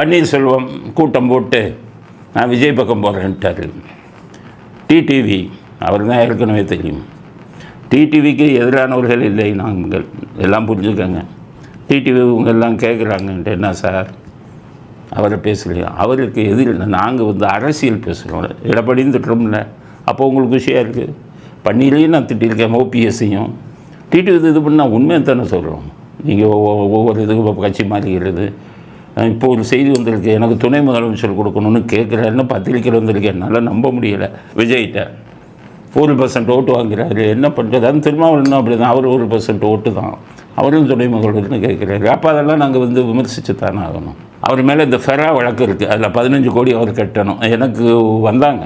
பன்னீர்செல்வம் கூட்டம் போட்டு நான் விஜய் பக்கம் போகிறேன்ட்டார். டிடிவி அவர் தான் ஏற்கனவே தெரியும். டிடிவிக்கு எதிரானவர்கள் இல்லை, நாங்கள் எல்லாம் புரிஞ்சுக்கோங்க. டிடிவி இவங்க எல்லாம் கேட்குறாங்கன்ட்டு என்ன சார் அவரை பேசலையா? அவருக்கு எதிர் நாங்கள் அரசியல் பேசுகிறோம். எடப்பாடியும் திட்டுறோம்ல, அப்போ உங்களுக்கு விஷயம் இருக்குது. பன்னீரையும் நான் திட்டிருக்கேன், ஓபிஎஸ்ஸையும். டிடிவி இது பண்ணால் உண்மையை தானே சொல்கிறோம். நீங்கள் ஒவ்வொரு இதுக்கு கட்சி மாறிக்கிறது. இப்போ ஒரு செய்தி வந்திருக்கு, எனக்கு துணை முதலமைச்சர் கொடுக்கணும்னு கேட்குறாருன்னு பத்திரிக்கையில் வந்திருக்கு. என்னால் நம்ப முடியலை. விஜய்கிட்ட 1% ஓட்டு வாங்குறாரு, என்ன பண்ணுறது? அது திருமாவளவன் அப்படி தான், அவர் 1% ஓட்டு தான், அவரும் துணை முதல்வர்னு கேட்குறாரு. அப்போ அதெல்லாம் நாங்கள் விமர்சித்து தானே ஆகணும். அவர் மேலே இந்த ஃபெரா வழக்கு இருக்குது, அதில் 15 கோடி அவர் கட்டணும். எனக்கு வந்தாங்க,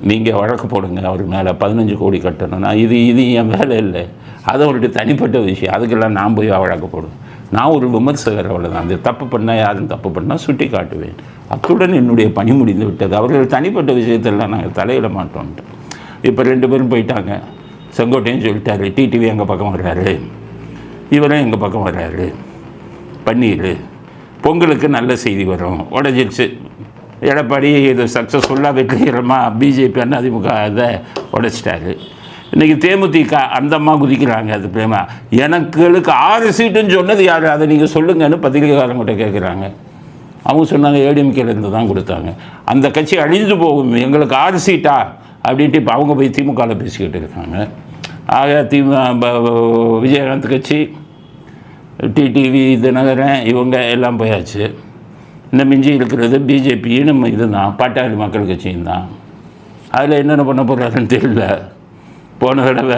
நீங்கள் வழக்கு போடுங்க அவர் மேலே 15 கோடி கட்டணும். நான் இது என் வேலை இல்லை, அது அவருடைய தனிப்பட்ட விஷயம். அதுக்கெல்லாம் நான் போய் வழக்கு போடுவேன். நான் ஒரு விமர்சகர், அவ்வளோதான். அந்த தப்பு பண்ணால் யாரும் தப்பு பண்ணால் சுட்டி காட்டுவேன். அத்துடன் என்னுடைய பணி முடிந்து விட்டது. அவர்கள் தனிப்பட்ட விஷயத்தெல்லாம் நாங்கள் தலையிட மாட்டோம்ட்டு. இப்போ 2 பேரும் போயிட்டாங்க. செங்கோட்டையும் சொல்லிட்டாரு, டிடிவி எங்கள் பக்கம் வர்றாரு, இவரும் எங்கள் பக்கம் வர்றாரு. பன்னீர் பொங்கலுக்கு நல்ல செய்தி வரும், உடஞ்சிருச்சு. எடப்பாடி இது சக்ஸஸ்ஃபுல்லாக வெற்றிகரமாக பிஜேபி அதிமுக இதை உடைச்சிட்டாரு. இன்றைக்கி தேமுதிக அந்த அம்மா குதிக்கிறாங்க. அது பிரேமா எனக்கு 6 சீட்டுன்னு சொன்னது யார், அதை நீங்கள் சொல்லுங்கன்னு பத்திரிகைக்காரங்கிட்ட கேட்குறாங்க. அவங்க சொன்னாங்க ஏடிஎம்கேலேருந்து தான் கொடுத்தாங்க. அந்த கட்சி அழிஞ்சு போகும், எங்களுக்கு 6 சீட்டா அப்படின்ட்டு இப்போ அவங்க போய் திமுகவில் பேசிக்கிட்டு இருக்காங்க. ஆக விஜயகாந்த் கட்சி, டிடிவி தினகரன் இவங்க எல்லாம் போயாச்சு. இந்த மிஞ்சி இருக்கிறது பிஜேபின்னு இதுதான், பாட்டாளி மக்கள் கட்சியும் தான். அதில் என்னென்ன பண்ண போகிறாருன்னு தெரியல. போன தடவை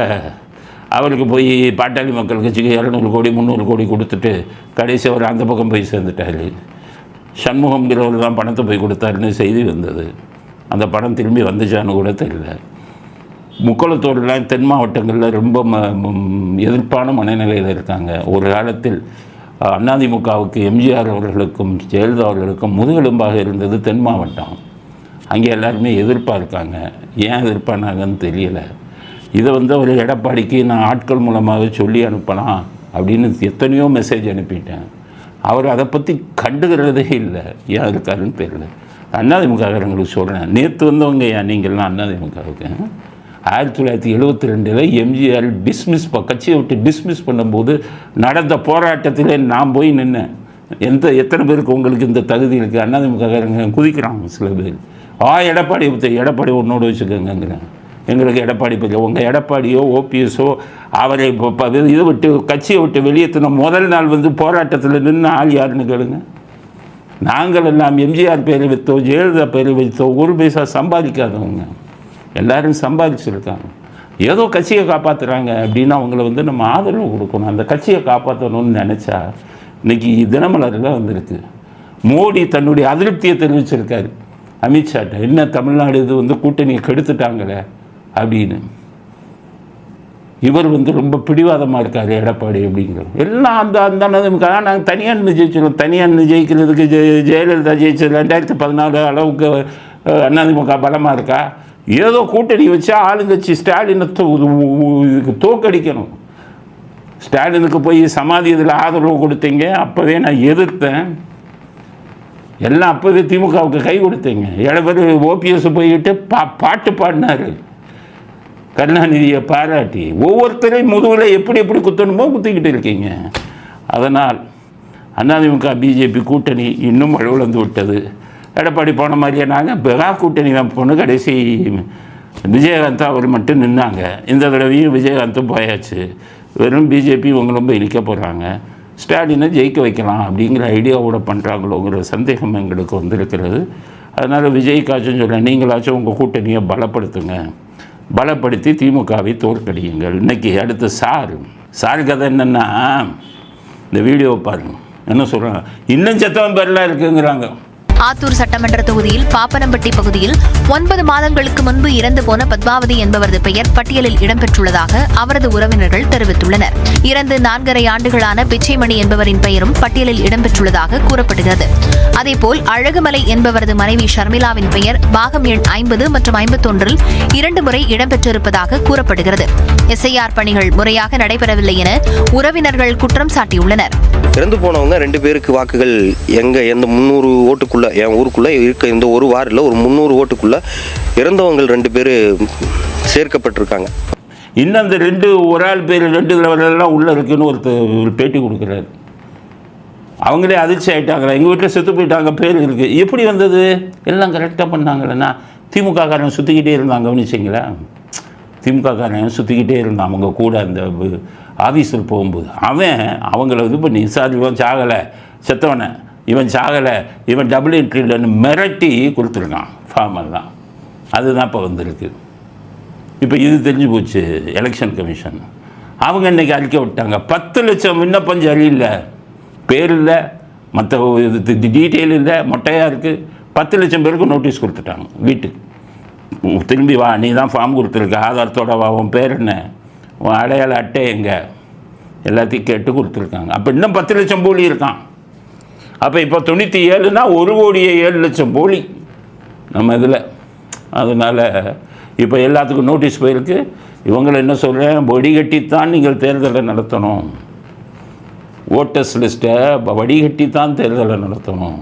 அவருக்கு போய் பாட்டாளி மக்கள் கட்சிக்கு 200 கோடி 300 கோடி கொடுத்துட்டு கடைசி அவர் அந்த பக்கம் போய் சேர்ந்துட்டார். சண்முகம்ங்கிறவர் தான் பணத்தை போய் கொடுத்தாருன்னு செய்தி வந்தது. அந்த பணம் திரும்பி வந்துச்சான்னு கூட தெரியல. முக்குளத்தோடுலாம் தென் மாவட்டங்களில் ரொம்ப எதிர்ப்பான மனநிலையில் இருக்காங்க. ஒரு காலத்தில் அதிமுகவுக்கு எம்ஜிஆர் அவர்களுக்கும் ஜெயலலிதா அவர்களுக்கும் முதுகெலும்பாக இருந்தது தென் மாவட்டம். அங்கே எல்லாருமே எதிர்ப்பாக இருக்காங்க. ஏன் எதிர்ப்பானாங்கன்னு தெரியலை. இதை ஒரு எடப்பாடிக்கு நான் ஆட்கள் மூலமாக சொல்லி அனுப்பலாம் அப்படின்னு எத்தனையோ மெசேஜ் அனுப்பிட்டேன். அவர் அதை பற்றி கண்டுக்கிறதே இல்லை. ஏன் இருக்காருன்னு தெரியல. அதிமுககாரங்களுக்கு சொல்கிறேன், நேற்று வந்தவங்க ஏன் நீங்கள்லாம் அதிமுகவுக்கு 1972 எம்ஜிஆர் கட்சியை விட்டு டிஸ்மிஸ் பண்ணும்போது நடந்த போராட்டத்தில் நான் போய் நின்னேன். எத்தனை பேருக்கு உங்களுக்கு இந்த தகுதி இருக்குது? அதிமுககாரங்க குதிக்கிறாங்க சில பேர். எடப்பாடி உன்னோடு வச்சுக்கோங்கிறேன். எங்களுக்கு எடப்பாடி பற்றி உங்கள் எடப்பாடியோ ஓபிஎஸோ அவரை இதை விட்டு கட்சியை விட்டு வெளியேற்றின முதல் நாள் போராட்டத்தில் நின்று ஆள் யாருன்னு கேளுங்க. நாங்கள் எல்லாம் எம்ஜிஆர் பேரை வைத்தோ ஜெயலலிதா பேரை வைத்தோ 1 பைசா சம்பாதிக்காதவங்க. எல்லோரும் சம்பாதிச்சிருக்காங்க. ஏதோ கட்சியை காப்பாற்றுறாங்க அப்படின்னா அவங்கள நம்ம ஆதரவு கொடுக்கணும். அந்த கட்சியை காப்பாற்றணும்னு நினச்சா இன்றைக்கி தினமலரில் வந்திருக்கு. மோடி தன்னுடைய அதிருப்தியை தெரிவிச்சிருக்காரு அமித்ஷாட்ட. என்ன தமிழ்நாடு இது கூட்டணியை கெடுத்துட்டாங்களே அப்படின்னு. இவர் ரொம்ப பிடிவாதமாக இருக்கார் எடப்பாடி அப்படிங்கிறது. எல்லாம் அந்த நாங்கள் தனியாக நின்று ஜெயிச்சிடும். தனியாக நின்று ஜெயிக்கிறதுக்கு ஜெயலலிதா ஜெயிச்சது 2014 அளவுக்கு அதிமுக பலமாக இருக்கா? ஏதோ கூட்டணி வச்சா ஆளுங்கட்சி ஸ்டாலினை இதுக்கு தோக்கடிக்கணும். ஸ்டாலினுக்கு போய் சமாதி இதில் ஆதரவு கொடுத்தீங்க, அப்போவே நான் எதிர்த்தேன். எல்லாம் அப்போவே திமுகவுக்கு கை கொடுத்தீங்க. எடப்பாடி ஓபிஎஸ் போய்கிட்டு பாட்டு பாடினார் கருணாநிதியை பாராட்டி. ஒவ்வொருத்தரையும் முதுகில் எப்படி குத்தணுமோ குத்திக்கிட்டு இருக்கீங்க. அதனால் அதிமுக பிஜேபி கூட்டணி இன்னும் வலுவிழந்து விட்டது. எடப்பாடி போன மாதிரியே நாங்கள் பெகா கூட்டணி போன கடைசி விஜயகாந்த் அவர் மட்டும் நின்னாங்க. இந்த தடவையும் விஜயகாந்தும் போயாச்சு. வெறும் பிஜேபி இவங்களும் போய் இழிக்க போகிறாங்க. ஸ்டாலினை ஜெயிக்க வைக்கலாம் அப்படிங்கிற ஐடியாவோட பண்ணுறாங்களோங்கிற சந்தேகம் எங்களுக்கு வந்திருக்கிறது. அதனால் விஜய்க்காச்சும் சொல்கிறேன், நீங்களாச்சும் உங்கள் கூட்டணியை பலப்படுத்துங்க, பலப்படுத்தி திமுகவை தோற்கடியுங்கள். இன்றைக்கி அடுத்து சார் கதை என்னென்னா, இந்த வீடியோவை பாருங்கள். என்ன சொல்கிறாங்க, இன்னும் செத்தவன் பேரெலாம் இருக்குங்கிறாங்க. ஆத்தூர் சட்டமன்ற தொகுதியில் பாப்பனம்பட்டி பகுதியில் 9 மாதங்களுக்கு முன்பு இறந்து போன பத்மாவதி என்பவரது பெயர் பட்டியலில் இடம்பெற்றுள்ளதாக அவரது உறவினர்கள் தெரிவித்துள்ளனர். இறந்து 4.5 ஆண்டுகளான பிச்சைமணி என்பவரின் பெயரும் பட்டியலில் இடம்பெற்றுள்ளதாக கூறப்படுகிறது. அதேபோல் அழகுமலை என்பவரது மனைவி ஷர்மிளாவின் பெயர் பாகம் எண் 50 மற்றும் 51 2 முறை இடம்பெற்றிருப்பதாக கூறப்படுகிறது. எஸ்ஐஆர் பணிகள் முறையாக நடைபெறவில்லை என உறவினர்கள் குற்றம் சாட்டியுள்ளனர். இறந்து போனவங்க 2 பேருக்கு வாக்குகள் எந்த 300 ஓட்டுக்குள்ளே, என் ஊருக்குள்ளே இருக்க இந்த ஒரு வார்டில் ஒரு 300 ஓட்டுக்குள்ளே இறந்தவங்க 2 பேர் சேர்க்கப்பட்டிருக்காங்க. இன்னும் அந்த ஒரு ஆள் பேர் 2 லெவலெல்லாம் உள்ளே இருக்குன்னு ஒரு பேட்டி கொடுக்குறாரு. அவங்களே அதிர்ச்சி ஆகிட்டாங்களா, எங்கள் வீட்டில் செத்து போயிட்டாங்க, பேர் இருக்குது. எப்படி வந்தது? எல்லாம் கரெக்டாக பண்ணாங்களேண்ணா. திமுககாரன் சுற்றிக்கிட்டே இருந்தாங்க, கவனிச்சிங்களா? திமுககாரன் சுற்றிக்கிட்டே இருந்தான் அவங்க கூட அந்த ஆஃபீஸில் போகும்போது. அவங்கள இது பண்ணி சார் இவன் சாகலை, செத்தவனை இவன் சாகலை, இவன் டபுள் என்ட்ரிலன்னு மிரட்டி கொடுத்துருக்கான் ஃபார்ம் எல்லாம். அதுதான் இப்போ வந்திருக்கு. இப்போ இது தெரிஞ்சு போச்சு எலெக்ஷன் கமிஷன். அவங்க இன்றைக்கி அறிக்கை விட்டாங்க, 10 லட்சம் விண்ணப்பம் சரியில்லை, பேர் இல்லை, மற்ற டீட்டெயில் இல்லை, மொட்டையாக இருக்குது. 10 லட்சம் பேருக்கு நோட்டீஸ் கொடுத்துட்டாங்க. வீட்டுக்கு திரும்பி வா, நீ தான் ஃபார்ம் கொடுத்துருக்க, ஆதாரத்தோட வா, உன் பேர் என்ன, உன் அடையாள அட்டை எங்கே, எல்லாத்தையும் கேட்டு கொடுத்துருக்காங்க. அப்போ இன்னும் 10 லட்சம் போலி இருக்கான். அப்போ இப்போ 97னா 1,07,00,000 போலி நம்ம இதில். அதனால் இப்போ எல்லாத்துக்கும் நோட்டீஸ் போயிருக்கு. இவங்களை என்ன சொல்கிறேன், வடிகட்டித்தான் நீங்கள் தேர்தலை நடத்தணும், ஓட்டர்ஸ் லிஸ்ட்டை வடிகட்டித்தான் தேர்தலை நடத்தணும்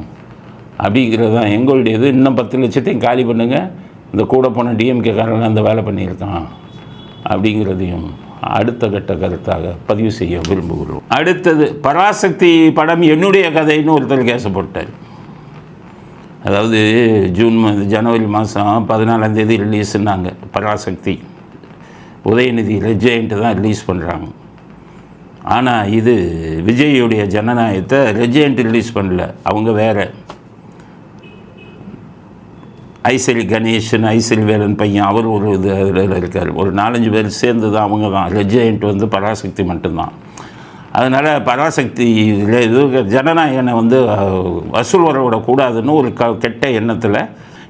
அப்படிங்கிறது தான் எங்களுடையது. இன்னும் 10 லட்சத்தையும் காலி பண்ணுங்கள், இந்த கூட போன டிஎம்கேக்காரன் அந்த வேலை பண்ணியிருக்கான் அப்படிங்கிறதையும் அடுத்த கட்ட கருத்தாக பதிவு செய்ய விரும்புகிறோம். அடுத்தது பராசக்தி படம் என்னுடைய கதைன்னு ஒருத்தர் கேச போட்டார். அதாவது ஜனவரி மாதம் 14ஆம் தேதி ரிலீஸ்னாங்க பராசக்தி. உதயநிதி ரெஜெயண்ட்டு தான் ரிலீஸ் பண்ணுறாங்க. ஆனால் இது விஜய்யுடைய ஜனநாயகத்தை ரெஜெயண்ட் ரிலீஸ் பண்ணல, அவங்க வேறு. ஐசரி கணேசன், ஐசரி வேலன் பையன், அவர் ஒரு இதில் இருக்கார். ஒரு 4-5 பேர் சேர்ந்து தான் அவங்க தான். ரெஜெயண்ட் பராசக்தி மட்டும்தான். அதனால் பராசக்தி இது ஜனநாயகனை வசூல் வரவிடக்கூடாதுன்னு ஒரு கெட்ட எண்ணத்தில்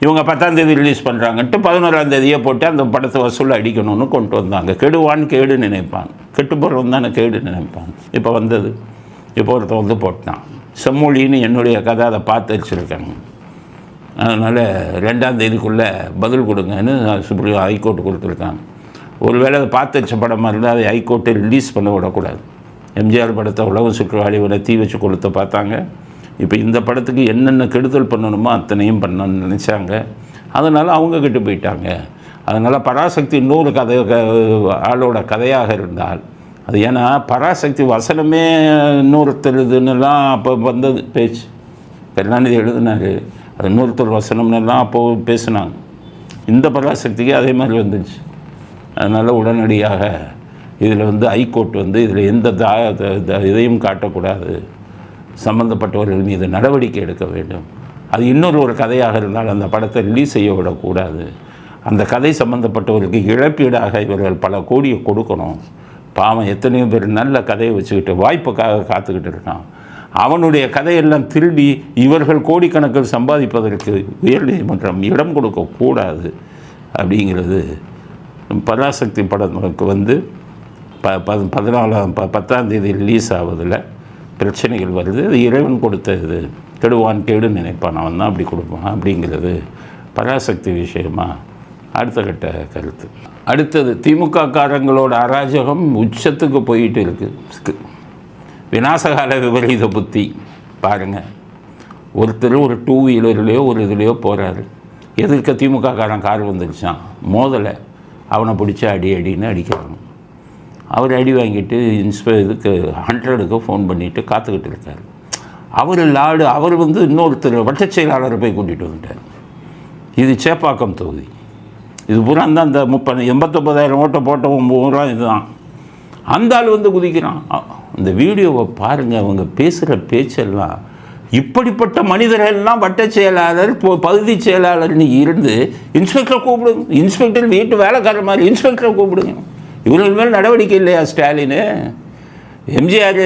இவங்க 10ஆம் தேதி ரிலீஸ் பண்ணுறாங்கன்ட்டு 11ஆம் தேதியே போட்டு அந்த படத்தை வசூல் அடிக்கணும்னு கொண்டு வந்தாங்க. கெடுவான் கேடு நினைப்பான், கெட்டு போகிறவன் தானே கேடு நினைப்பான். இப்போ வந்தது. இப்போ ஒருத்தன் போட்டான் செம்மொழின்னு என்னுடைய கதை, அதை பார்த்து வச்சுருக்காங்க. அதனால் 2ஆம் தேதிக்குள்ளே பதில் கொடுங்கன்னு சுப்ரீம் ஹைகோர்ட்டு கொடுத்துருக்காங்க. ஒருவேளை அதை பார்த்து வச்ச படமாக இருந்தால் அதை ஹைகோர்ட்டை ரிலீஸ் பண்ண விடக்கூடாது. எம்ஜிஆர் படத்தை உலக சுற்றுவாளிகளை தீ வச்சு கொளுத்த பார்த்தாங்க. இப்போ இந்த படத்துக்கு என்னென்ன கெடுதல் பண்ணணுமோ அத்தனையும் பண்ணணும்னு நினச்சாங்க. அதனால் அவங்க கிட்ட போயிட்டாங்க. அதனால் பராசக்தி இன்னொரு ஆளோட கதையாக இருந்தால் அது, ஏன்னா பராசக்தி வசனமே இன்னொருத்தர் இதுன்னெல்லாம் அப்போ வந்தது பேச்சு. கருணாநிதி எழுதினார், அது இன்னொருத்தர் வசனம்னெல்லாம் அப்போது பேசினாங்க. இந்த பராசக்திக்கு அதே மாதிரி வந்துடுச்சு. அதனால் உடனடியாக இதில் ஹைகோர்ட் இதில் எந்த இதையும் காட்டக்கூடாது, சம்பந்தப்பட்டவர்கள் மீது நடவடிக்கை எடுக்க வேண்டும். அது இன்னொரு கதையாக இருந்தால் அந்த படத்தை ரிலீஸ் செய்ய விடக்கூடாது. அந்த கதை சம்பந்தப்பட்டவர்களுக்கு இழப்பீடாக இவர்கள் பல கோடியை கொடுக்கணும். பாவம் எத்தனையோ பேர் நல்ல கதையை வச்சுக்கிட்டு வாய்ப்புக்காக காத்துக்கிட்டு இருக்கான். அவனுடைய கதையெல்லாம் திருடி இவர்கள் கோடிக்கணக்கில் சம்பாதிப்பதற்கு உயர்நீதிமன்றம் இடம் கொடுக்கக்கூடாது அப்படிங்கிறது. பராசக்தி படத்துக்கு 10ஆம் தேதி ரிலீஸ் ஆவதில் பிரச்சனைகள் வருது. அது இறைவன் கொடுத்த இது, கெடுவான் கேடு நினைப்பான், அவன் தான் அப்படி கொடுப்பான் அப்படிங்கிறது பராசக்தி விஷயமா அடுத்த கட்ட கருத்து. அடுத்தது திமுக காரங்களோட அராஜகம் உச்சத்துக்கு போயிட்டு இருக்குது. விநாசகால விபரீத புத்தி பாருங்கள். ஒருத்தர் ஒரு 2 வீலர்லேயோ ஒரு இதுலேயோ போகிறாரு, எதிர்க்க திமுக காரன் கார் வந்துருச்சான், மோதலை, அவனை பிடிச்சி அடின்னு அடிக்கிறாங்க. அவர் அடி வாங்கிட்டு இதுக்கு 100க்கு ஃபோன் பண்ணிவிட்டு காத்துக்கிட்டு இருக்கார். அவர் இன்னொருத்தர் வட்ட செயலாளரை போய் கூட்டிகிட்டு வந்துட்டார். இது சேப்பாக்கம் தொகுதி. இது பூரா தான் அந்த 89,000 ஓட்டை போட்டவன் பூரா இதுதான். அந்த ஆள் குதிக்கிறான். இந்த வீடியோவை பாருங்கள். அவங்க பேசுகிற பேச்செல்லாம், இப்படிப்பட்ட மனிதர்கள்லாம் வட்ட செயலாளர் பகுதி செயலாளர்னு இருந்து இன்ஸ்பெக்டரை கூப்பிடுங்க, இன்ஸ்பெக்டர் வீட்டு வேலைக்காரர் மாதிரி இன்ஸ்பெக்டரை கூப்பிடுங்க. இவர்கள் மேல் நடவடிக்கை இல்லையா ஸ்டாலின்? எம்ஜிஆர்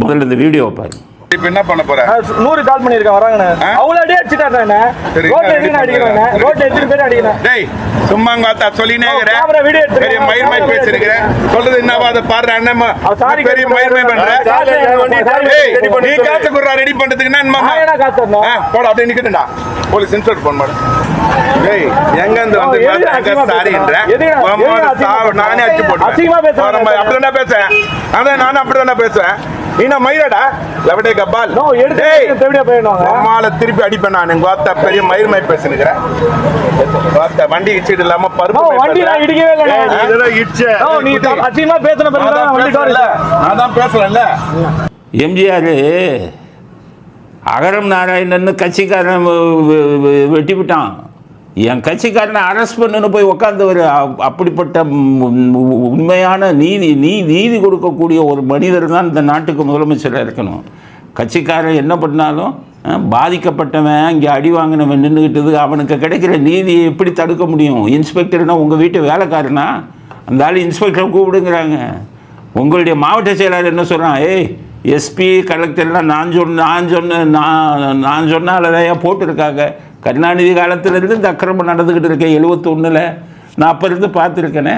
முதல்ல இந்த வீடியோவை பாருங்க. இப்ப என்ன பண்ண போற? 100 கால் பண்ணிருக்கேன் வராங்கண்ணே. அவளே அடிச்சிட்டானே. ரோட்ல எதுக்கு அடிக்கறானே? ரோட்ல எத்தனை பேர் அடிக்கறானே? டேய் சும்மா வாத்தா சொல்லினே இருக்கற. பெரிய மயிர்மை பேசிருக்கற. சொல்றது என்னவா அத பாரு அண்ணம்மா. பெரிய மயிர்மை பண்ற. டேய் நீ காசு குறா ரெடி பண்றதுக்கு என்ன நான் காசு தரணும். போடா அப்படியே நிக்கடா. போலீஸ் இன்ஸ்பெக்டர் போன் பண்ணு. டேய் எங்க இருந்து பாத்தா சாரின்ற. நானே அடிச்சு போடுறேன். அப்படியே பேசுறேன். அத நானே அப்படியே பேசுறேன். நீ நான் மயிரடா லவடே கபால் நோ எடுத்து டேய் தேவடியா போயிடுவாங்க அம்மால திருப்பி அடிப்பேன் நான் உங்க வார்த்தை பெரிய மயிர் மாதிரி பேசுனுக்கிறேன் வார்த்தை வண்டி இடிச்சிட்டு இல்லாம நோ பருப்பு வண்டி நான் இடிக்கவே இல்ல இதெல்லாம் இடிச்ச நோ நீ அசிங்கமா பேசுன பிறகு தான் வண்டி காரல நான் தான் பேசுறேன்ல எம்ஜிஆர் அகரம் நாராயணன்னு கட்சிக்காரன் வெட்டி விட்டான். என் கட்சிக்காரனை அரெஸ்ட் பண்ணுன்னு போய் உக்காந்தவர். அப்படிப்பட்ட உண்மையான நீதி கொடுக்கக்கூடிய ஒரு மனிதர் தான் இந்த நாட்டுக்கு முதலமைச்சராக இருக்கணும். கட்சிக்காரன் என்ன பண்ணாலும் பாதிக்கப்பட்டவன் இங்கே அடி வாங்கினவன் நின்றுக்கிட்டது அவனுக்கு கிடைக்கிற நீதியை எப்படி தடுக்க முடியும்? இன்ஸ்பெக்டர்னா உங்கள் வீட்டு வேலைக்காரனா? அந்த ஆள் இன்ஸ்பெக்டரை கூப்பிடுங்கிறாங்க. உங்களுடைய மாவட்ட செயலாளர் என்ன சொல்கிறான்? ஏய் எஸ்பி கலெக்டர்லாம் நான் சொன்னாலதான் போட்டிருக்காங்க. கருணாநிதி காலத்திலேருந்து இந்த அக்கிரமம் நடந்துக்கிட்டு இருக்கேன். 71 நான் அப்போ இருந்து பார்த்துருக்கேனே.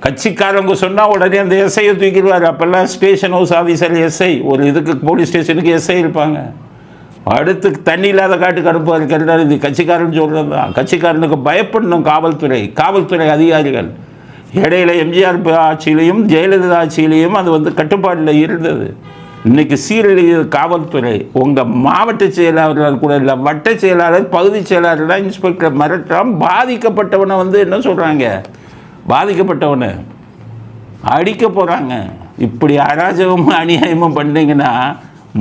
கட்சிக்காரங்க சொன்னால் உடனே அந்த எஸ்ஐயை தூக்கிடுவார். அப்போல்லாம் ஸ்டேஷன் ஹவுஸ் ஆஃபீஸர் எஸ்ஐ, ஒரு இதுக்கு போலீஸ் ஸ்டேஷனுக்கு எஸ்ஐ இருப்பாங்க. அடுத்து தண்ணி இல்லாத காட்டுக்கு அனுப்புவார் கருணாநிதி. கட்சிக்காரன் சொல்கிறது தான். கட்சிக்காரனுக்கு பயப்படணும் காவல்துறை அதிகாரிகள். இடையில எம்ஜிஆர் ஆட்சியிலையும் ஜெயலலிதா ஆட்சியிலையும் அது கட்டுப்பாடில் இருந்தது. இன்றைக்கி சீரழிய காவல்துறை. உங்கள் மாவட்ட செயலாளர் கூட இல்லை, வட்ட செயலாளர் பகுதி செயலாளர்லாம் இன்ஸ்பெக்டர் மிரட்டான். பாதிக்கப்பட்டவனை என்ன சொல்கிறாங்க? பாதிக்கப்பட்டவனை அடிக்க போகிறாங்க. இப்படி அராஜகமும் அநியாயமும் பண்ணிங்கன்னா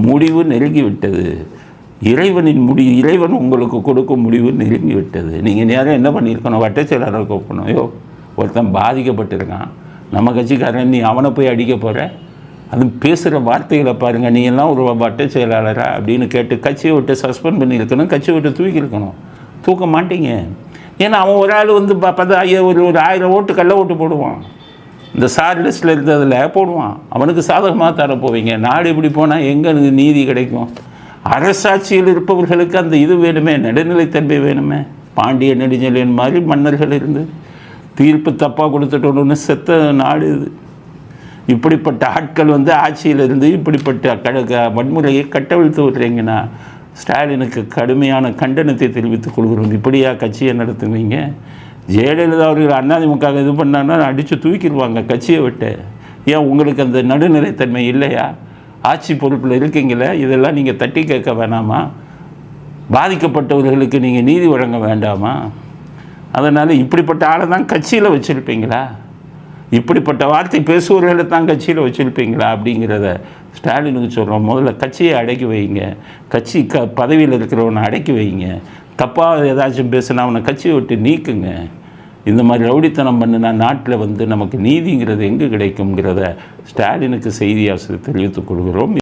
முடிவு நெருங்கி விட்டது. இறைவன் உங்களுக்கு கொடுக்கும் முடிவு நெருங்கி விட்டது. நீங்கள் நேரம் என்ன பண்ணியிருக்கணும்? வட்ட செயலாளர் கூப்பிடணும். ஐயோ ஒருத்தன் பாதிக்கப்பட்டிருக்கான், நம்ம கட்சிக்காரன், நீ அவனை போய் அடிக்க போகிற? அது பேசுகிற வார்த்தைகளை பாருங்கள். நீ எல்லாம் ஒரு வட்ட செயலாளரா அப்படின்னு கேட்டு கட்சியை விட்டு சஸ்பெண்ட் பண்ணியிருக்கணும், கட்சியை விட்டு தூக்கியிருக்கணும். தூக்க மாட்டீங்க. ஏன்னா அவன் ஒரு ஆள் ஒரு 1000 ஓட்டு கள்ள ஓட்டு போடுவான். இந்த சார் லிஸ்ட்டில் இருந்ததில் போடுவான். அவனுக்கு சாதகமாக தர போவீங்க. நாடு இப்படி போனால் எங்கே நீதி கிடைக்கும்? அரசாட்சியில் இருப்பவர்களுக்கு அந்த இது வேணுமே, நடுநிலைத்தன்மை வேணுமே. பாண்டிய நெடுஞ்செழியன் மாதிரி மன்னர்கள் இருந்து தீர்ப்பு தப்பாக கொடுத்துட்டோன்னு செத்த நாடு இது. இப்படிப்பட்ட ஆட்கள் ஆட்சியில் இருந்து இப்படிப்பட்ட வன்முறையை கட்டவிழ்த்து விடுறீங்கன்னா ஸ்டாலினுக்கு கடுமையான கண்டனத்தை தெரிவித்துக் கொள்கிறோம். இப்படியா கட்சியை நடத்துவீங்க? ஜெயலலிதா அவர்கள் அதிமுக இது பண்ணாங்கன்னா அடித்து தூக்கிடுவாங்க கட்சியை விட்டு. ஏன் உங்களுக்கு அந்த நடுநிலைத்தன்மை இல்லையா? ஆட்சி பொறுப்பில் இருக்கீங்களே, இதெல்லாம் நீங்கள் தட்டி கேட்க வேணாமா? பாதிக்கப்பட்டவர்களுக்கு நீங்கள் நீதி வழங்க வேண்டாமா? அதனால் இப்படிப்பட்ட ஆளை தான் கட்சியில் வச்சுருப்பீங்களா? இப்படிப்பட்ட வார்த்தை பேசுவவர்களை தான் கட்சியில் வச்சுருப்பீங்களா அப்படிங்கிறத ஸ்டாலினுக்கு சொல்கிறோம். முதல்ல கட்சியை அடக்கி வைங்க. கட்சி பதவியில் இருக்கிறவனை அடக்கி வைங்க. தப்பாக ஏதாச்சும் பேசுனா அவனை கட்சியை விட்டு நீக்குங்க. இந்த மாதிரி ரவுடித்தனம் பண்ணுனா நாட்டில் நமக்கு நீதிங்கிறது எங்கே கிடைக்குங்கிறத ஸ்டாலினுக்கு செய்தி ஆசிரியர் தெரிவித்துக் கொள்கிறோம்.